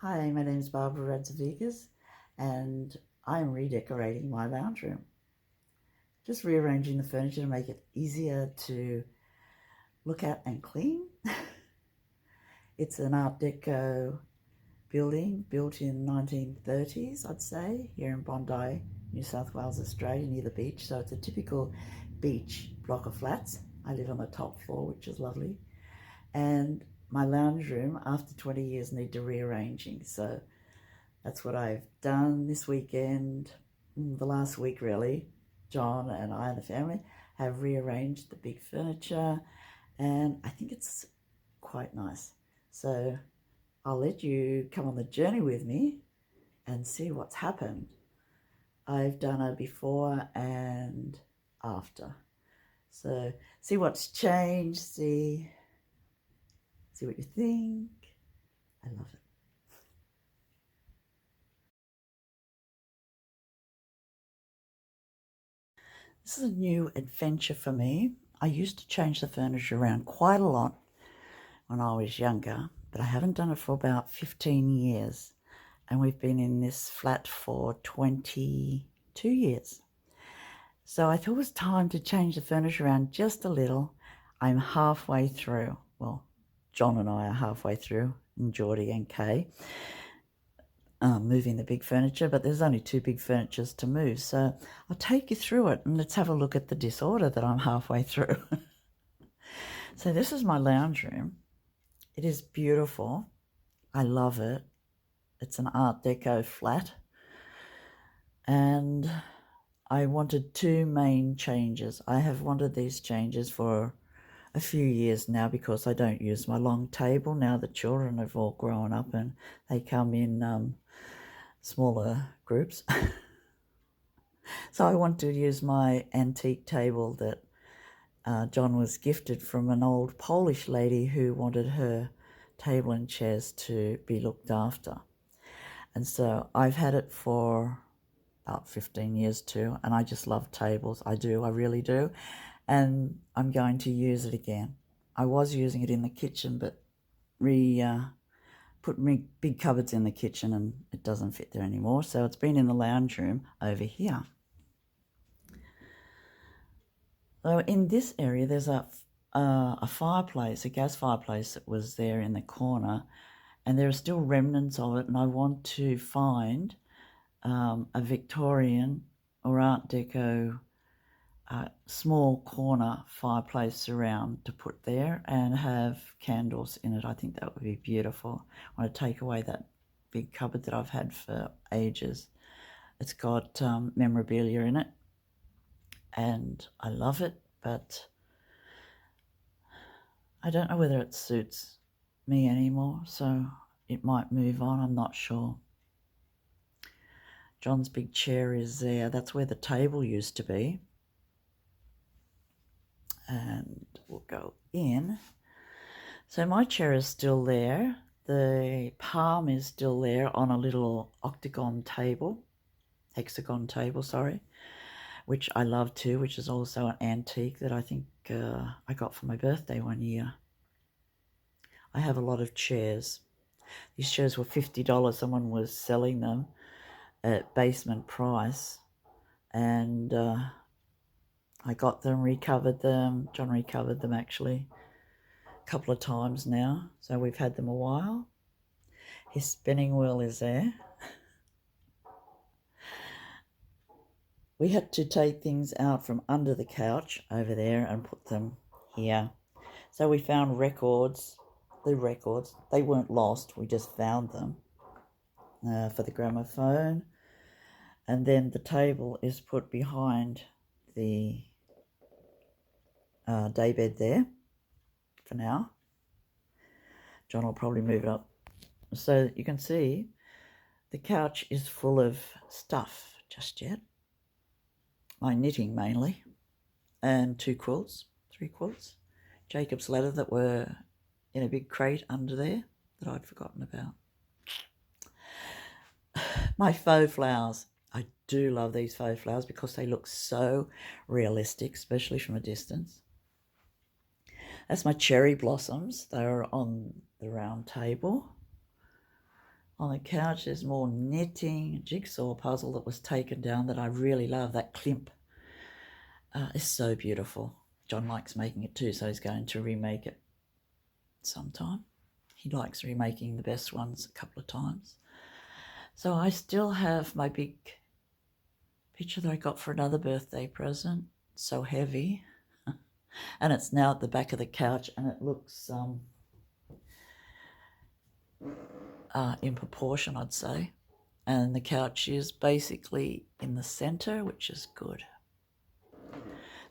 Hi, my name is Barbara Radzevicius, and I'm redecorating my lounge room. Just rearranging the furniture to make it easier to look at and clean. It's an Art Deco building built in 1930s, I'd say, here in Bondi, New South Wales, Australia, near the beach. So it's a typical beach block of flats. I live on the top floor, which is lovely. And my lounge room, after 20 years, need rearranging. So that's what I've done this weekend, the last week really. John and I and the family have rearranged the big furniture, and I think it's quite nice. So I'll let you come on the journey with me and see what's happened. I've done a before and after. So see what's changed, see what you think. I love it. This is a new adventure for me. I used to change the furniture around quite a lot when I was younger, but I haven't done it for about 15 years. And we've been in this flat for 22 years. So I thought it was time to change the furniture around just a little. I'm halfway through. Well, John and I are halfway through, and Geordie and Kay, moving the big furniture, but there's only two big furnitures to move. So I'll take you through it and let's have a look at the disorder that I'm halfway through. So this is my lounge room. It is beautiful. I love it. It's an Art Deco flat. And I wanted two main changes. I have wanted these changes for a few years now because I don't use my long table. Now the children have all grown up and they come in smaller groups. So I want to use my antique table that John was gifted from an old Polish lady who wanted her table and chairs to be looked after. And so I've had it for about 15 years too, and I just love tables. I really do. And I'm going to use it again. I was using it in the kitchen, but put big cupboards in the kitchen and it doesn't fit there anymore. So it's been in the lounge room over here. So in this area, there's a fireplace, a gas fireplace that was there in the corner, and there are still remnants of it, and I want to find a Victorian or Art Deco small corner fireplace around to put there and have candles in it. I think that would be beautiful. I want to take away that big cupboard that I've had for ages. It's got memorabilia in it and I love it, but I don't know whether it suits me anymore, so it might move on. I'm not sure. John's big chair is there. That's where the table used to be. And we'll go in. So my chair is still there. The palm is still there on a little hexagon table, which I love too, which is also an antique that I think I got for my birthday one year. I have a lot of chairs. These chairs were $50. Someone was selling them at basement price, and I got them, recovered them. John recovered them actually a couple of times now, so we've had them a while. His spinning wheel is there. We had to take things out from under the couch over there and put them here. So we found records. They weren't lost, we just found them for the gramophone. And then the table is put behind the daybed there for now. John will probably move it up. So you can see the couch is full of stuff just yet. My knitting mainly, and 3 quilts, Jacob's ladder that were in a big crate under there that I'd forgotten about. My faux flowers. I do love these faux flowers because they look so realistic, especially from a distance. That's my cherry blossoms. They're on the round table. On the couch there's more knitting, a jigsaw puzzle that was taken down that I really love. That Klimp is so beautiful. John likes making it too, so he's going to remake it sometime. He likes remaking the best ones a couple of times. So I still have my big picture that I got for another birthday present. So heavy. And it's now at the back of the couch, and it looks in proportion, I'd say. And the couch is basically in the center, which is good.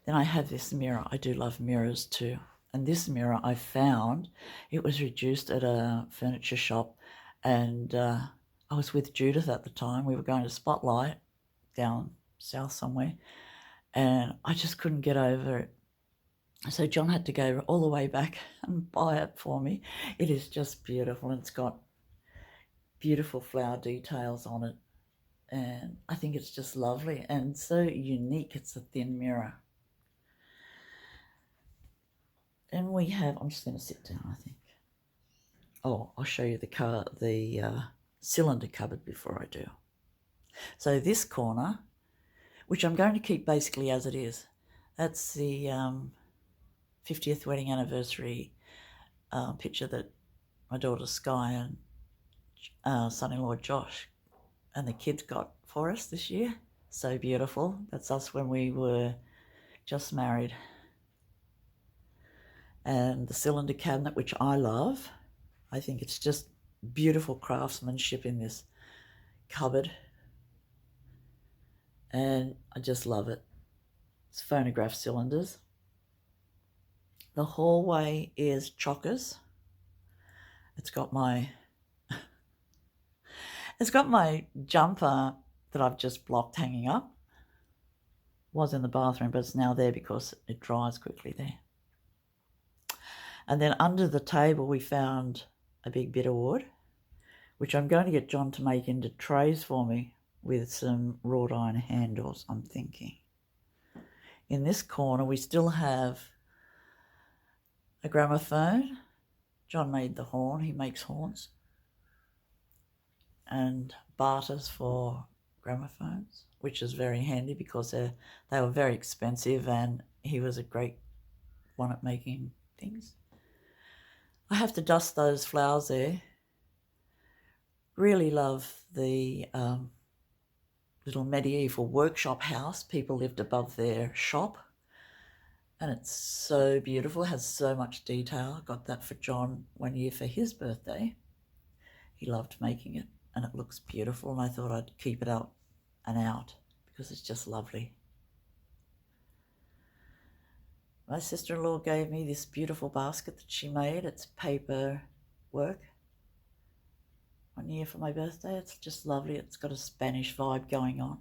Then I have this mirror. I do love mirrors too. And this mirror I found, it was reduced at a furniture shop, and I was with Judith at the time. We were going to Spotlight down south somewhere, and I just couldn't get over it. So John had to go all the way back and buy it for me. It is just beautiful, and it's got beautiful flower details on it, and I think it's just lovely and so unique. It's a thin mirror. And we have, I'm just going to sit down, I think. Oh, I'll show you the cylinder cupboard before I do. So this corner, which I'm going to keep basically as it is, that's the 50th wedding anniversary picture that my daughter Sky and son-in-law Josh and the kids got for us this year. So beautiful. That's us when we were just married. And the cylinder cabinet, which I love. I think it's just beautiful craftsmanship in this cupboard. And I just love it. It's phonograph cylinders. The hallway is chockers. It's got my jumper that I've just blocked hanging up. Was in the bathroom, but it's now there because it dries quickly there. And then under the table we found a big bit of wood, which I'm going to get John to make into trays for me with some wrought iron handles, I'm thinking. In this corner we still have a gramophone. John made the horn, he makes horns. And barters for gramophones, which is very handy because they were very expensive, and he was a great one at making things. I have to dust those flowers there. Really love the little medieval workshop house. People lived above their shop, and it's so beautiful. It has so much detail. I got that for John one year for his birthday. He loved making it, and it looks beautiful, and I thought I'd keep it up and out because it's just lovely. My sister-in-law gave me this beautiful basket that she made. It's paper work. One year for my birthday. It's just lovely. It's got a Spanish vibe going on.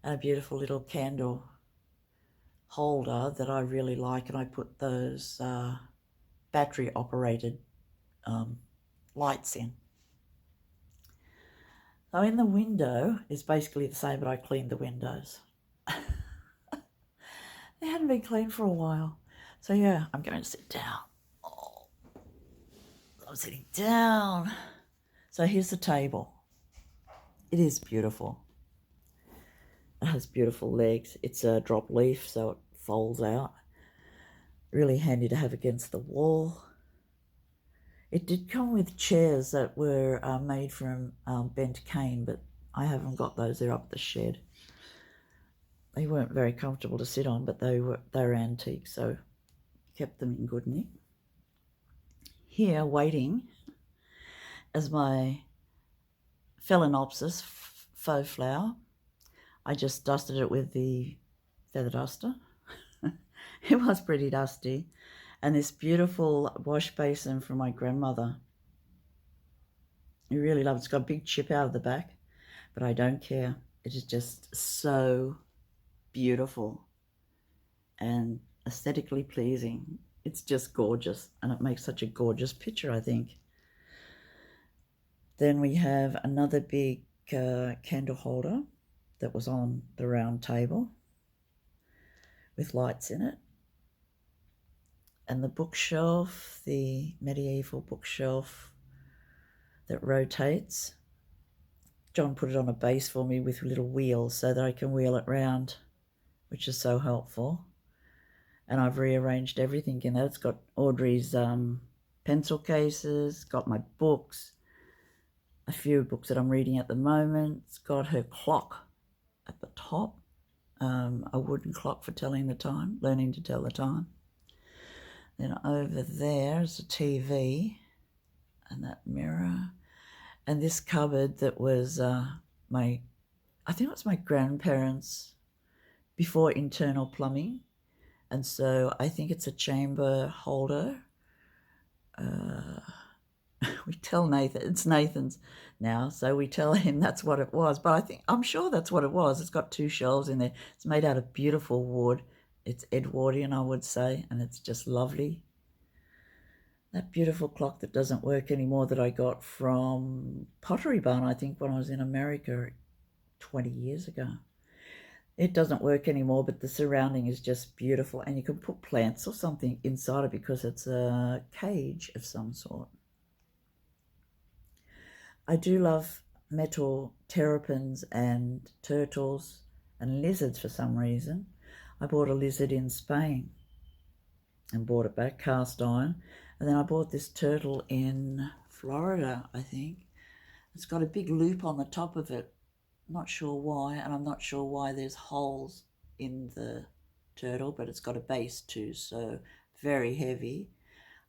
And a beautiful little candle holder that I really like, and I put those battery-operated lights in. So in the window is basically the same, but I cleaned the windows. They hadn't been cleaned for a while. So yeah, I'm going to sit down. Oh, I'm sitting down. So here's the table. It is beautiful. It has beautiful legs. It's a drop leaf, so it folds out. Really handy to have against the wall. It did come with chairs that were made from bent cane, but I haven't got those. They're up the shed. They weren't very comfortable to sit on, but they were antique, so kept them in good nick. Here, waiting, as my Phalaenopsis faux flower. I just dusted it with the feather duster. It was pretty dusty. And this beautiful wash basin from my grandmother. I really love it. It's got a big chip out of the back, but I don't care. It is just so beautiful and aesthetically pleasing. It's just gorgeous, and it makes such a gorgeous picture, I think. Then we have another big candle holder that was on the round table with lights in it. And the bookshelf, the medieval bookshelf that rotates. John put it on a base for me with little wheels so that I can wheel it round, which is so helpful. And I've rearranged everything in there. It's got Audrey's pencil cases, got my books, a few books that I'm reading at the moment. It's got her clock at the top, a wooden clock for telling the time, learning to tell the time. Then over there is a TV and that mirror. And this cupboard that was I think it was my grandparents' before internal plumbing. And so I think it's a chamber holder. We tell Nathan, it's Nathan's now, so we tell him that's what it was. But I'm sure that's what it was. It's got 2 shelves in there. It's made out of beautiful wood. It's Edwardian, I would say, and it's just lovely. That beautiful clock that doesn't work anymore that I got from Pottery Barn, I think, when I was in America 20 years ago. It doesn't work anymore, but the surrounding is just beautiful, and you can put plants or something inside it because it's a cage of some sort. I do love metal terrapins and turtles and lizards for some reason. I bought a lizard in Spain and bought it back, cast iron. And then I bought this turtle in Florida, I think. It's got a big loop on the top of it. Not sure why, and I'm not sure why there's holes in the turtle, but it's got a base too, so very heavy.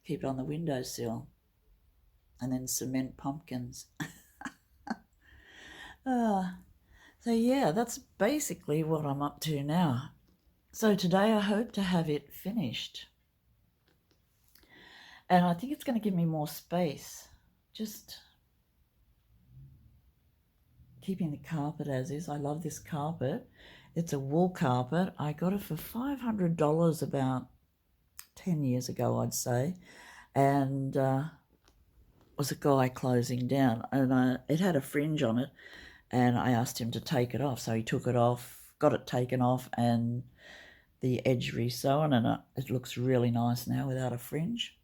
Keep it on the windowsill. And then cement pumpkins. So yeah, that's basically what I'm up to now. So today I hope to have it finished. And I think it's going to give me more space. Just keeping the carpet as is. I love this carpet. It's a wool carpet. I got it for $500 about 10 years ago, I'd say. And was a guy closing down. And it had a fringe on it. And I asked him to take it off. So he took it off, got it taken off, and the edge resewn. And it looks really nice now without a fringe.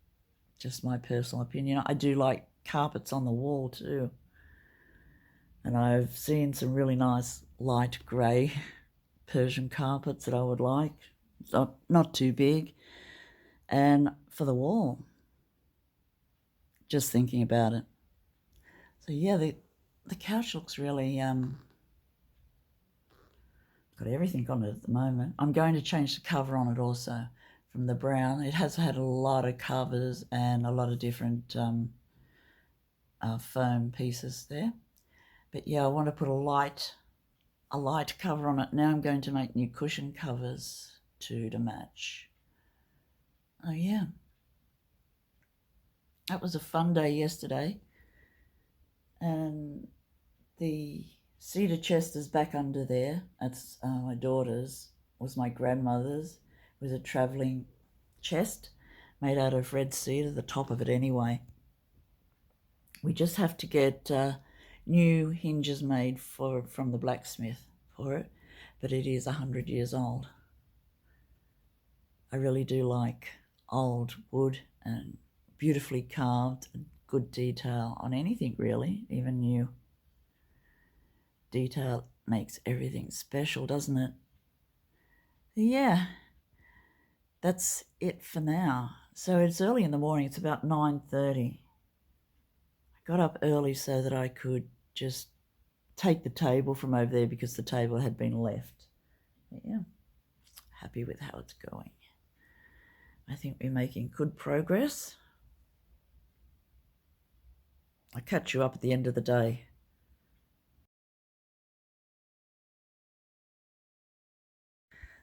Just my personal opinion. I do like carpets on the wall too. And I've seen some really nice light grey Persian carpets that I would like. Not too big. And for the wall, just thinking about it. So yeah, the couch looks really, got everything on it at the moment. I'm going to change the cover on it also. From the brown. It has had a lot of covers and a lot of different foam pieces there. But yeah, I want to put a light cover on it. Now I'm going to make new cushion covers to match. Oh yeah. That was a fun day yesterday. And the cedar chest is back under there. That's my daughter's, was my grandmother's. It was a travelling chest made out of red cedar, the top of it anyway. We just have to get new hinges made from the blacksmith for it, but it is 100 years old. I really do like old wood and beautifully carved and good detail on anything really, even new. Detail makes everything special, doesn't it? Yeah. That's it for now. So it's early in the morning. It's about 9:30. I got up early so that I could just take the table from over there because the table had been left. But yeah, happy with how it's going. I think we're making good progress. I'll catch you up at the end of the day.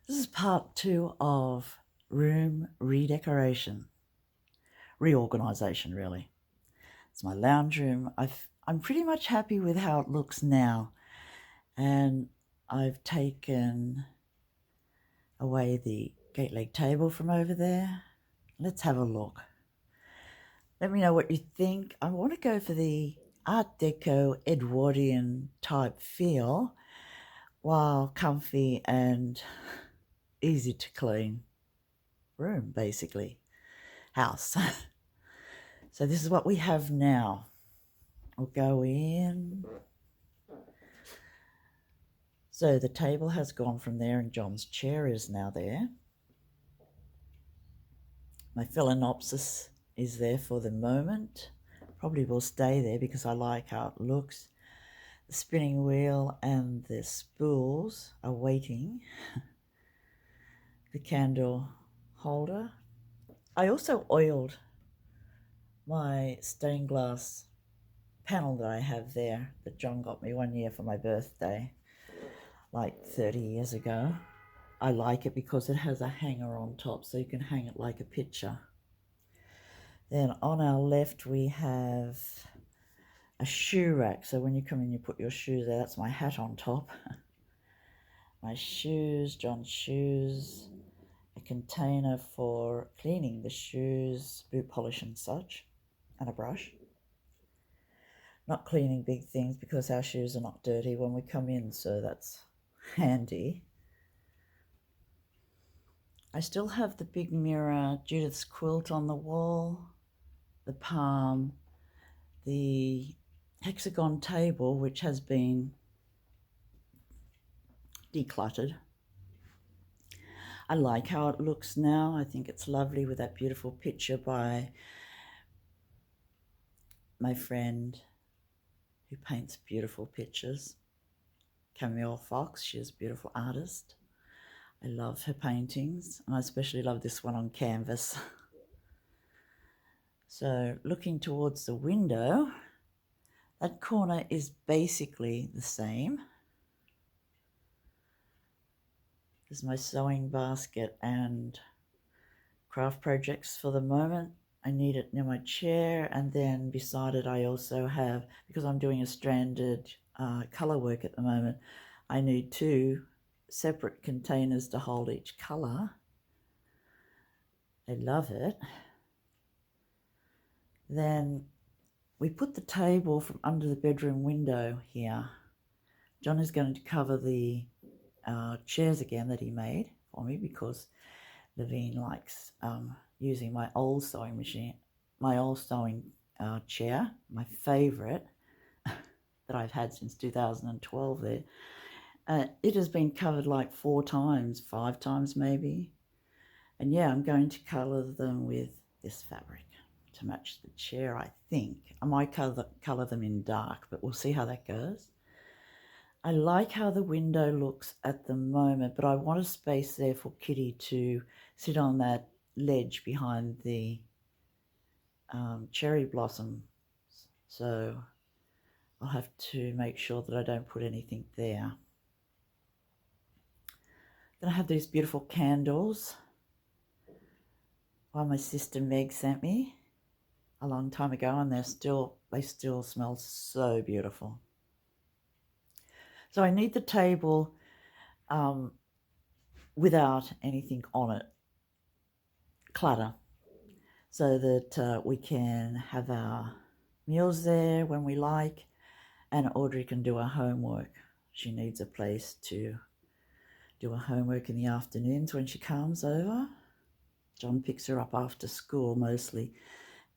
This is part 2 of room redecoration, reorganisation really. It's my lounge room. I'm pretty much happy with how it looks now, and I've taken away the gate leg table from over there. Let's have a look. Let me know what you think. I want to go for the Art Deco Edwardian type feel while comfy and easy to clean room, basically, house. So this is what we have now. will go in. So the table has gone from there and John's chair is now there. My Phalaenopsis is there for the moment. Probably will stay there because I like how it looks. The spinning wheel and the spools are waiting. The candle holder. I also oiled my stained glass panel that I have there that John got me one year for my birthday, like 30 years ago. I like it because it has a hanger on top so you can hang it like a picture. Then on our left we have a shoe rack, so when you come in you put your shoes there. That's my hat on top. My shoes, John's shoes, a container for cleaning the shoes, boot polish and such, and a brush. Not cleaning big things because our shoes are not dirty when we come in, so that's handy. I still have the big mirror, Judith's quilt on the wall, the palm, the hexagon table, which has been decluttered. I like how it looks now. I think it's lovely with that beautiful picture by my friend who paints beautiful pictures, Camille Fox. She's a beautiful artist. I love her paintings, and I especially love this one on canvas. So looking towards the window, that corner is basically the same. There's my sewing basket and craft projects for the moment. I need it near my chair, and then beside it I also have, because I'm doing a stranded colour work at the moment, I need 2 separate containers to hold each colour. I love it. Then we put the table from under the bedroom window here. John is going to cover the chairs again that he made for me because Levine likes using my old sewing machine, my old sewing chair, my favourite that I've had since 2012 there. It has been covered like 4 times, 5 times maybe. And yeah, I'm going to colour them with this fabric to match the chair, I think. I might colour them in dark, but we'll see how that goes. I like how the window looks at the moment, but I want a space there for Kitty to sit on that ledge behind the cherry blossoms. So I'll have to make sure that I don't put anything there. Then I have these beautiful candles. One my sister Meg sent me a long time ago, and they still smell so beautiful. So I need the table without anything on it, clutter, so that we can have our meals there when we like, and Audrey can do her homework. She needs a place to do her homework in the afternoons when she comes over. John picks her up after school mostly,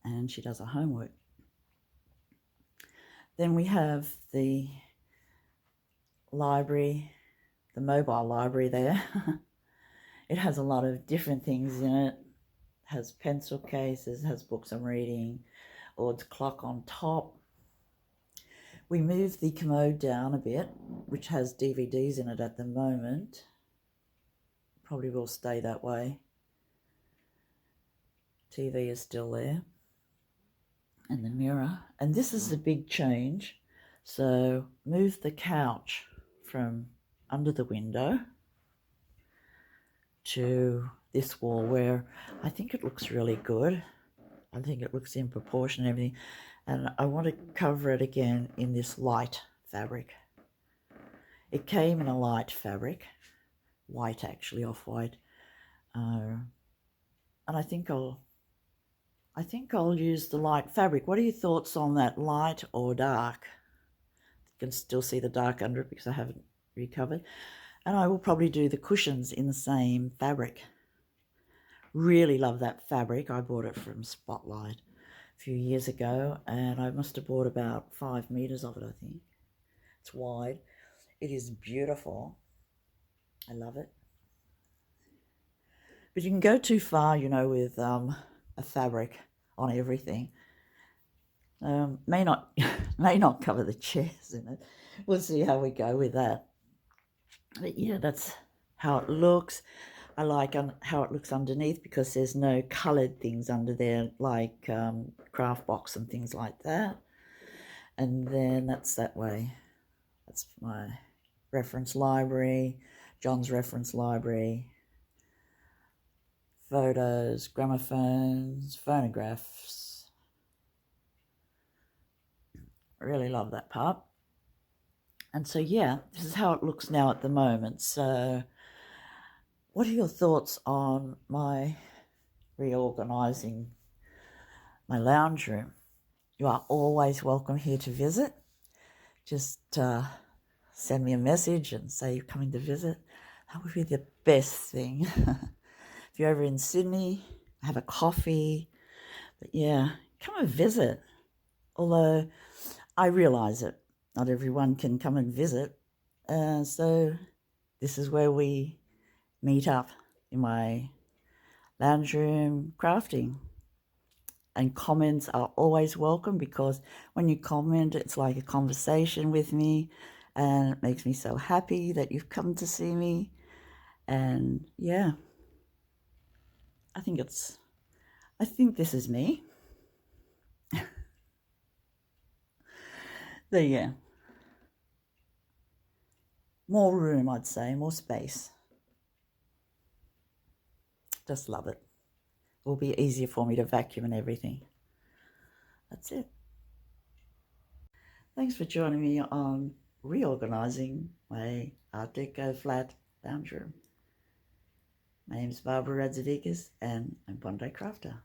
and she does her homework. Then we have the library, the mobile library there. It has a lot of different things in it. It has pencil cases, has books I'm reading, Ord's clock on top. We moved the commode down a bit, which has DVDs in it at the moment. Probably will stay that way. TV is still there. And the mirror. And this is the big change. So move the couch from under the window to this wall, where I think it looks really good. I think it looks in proportion and everything. And I want to cover it again in this light fabric. It came in a light fabric, white actually, off-white. And I think I'll use the light fabric. What are your thoughts on that, light or dark? You can still see the dark under it because I haven't recovered. And I will probably do the cushions in the same fabric. Really love that fabric. I bought it from Spotlight. few years ago, and I must have bought about 5 meters of it, I think. It's wide. It is beautiful. I love it. But you can go too far, you know, with a fabric on everything. May not cover the chairs in it. We'll see how we go with that. But yeah, that's how it looks. I like how it looks underneath because there's no coloured things under there like craft box and things like that. And then that's that way. That's my reference library, John's reference library, photos, gramophones, phonographs. I really love that part. And so, yeah, this is how it looks now at the moment. So what are your thoughts on my reorganising my lounge room? You are always welcome here to visit. Just send me a message and say you're coming to visit. That would be the best thing. If you're over in Sydney, have a coffee. But yeah, come and visit. Although I realise it, not everyone can come and visit. So this is where we meet up in my lounge room crafting. And comments are always welcome because when you comment, it's like a conversation with me, and it makes me so happy that you've come to see me. And yeah, I think this is me. There you go. More room, I'd say, more space. Just love it. It will be easier for me to vacuum and everything. That's it. Thanks for joining me on reorganising my Art Deco flat lounge room. My name's Barbara Radzevicius and I'm Bondi Crafter.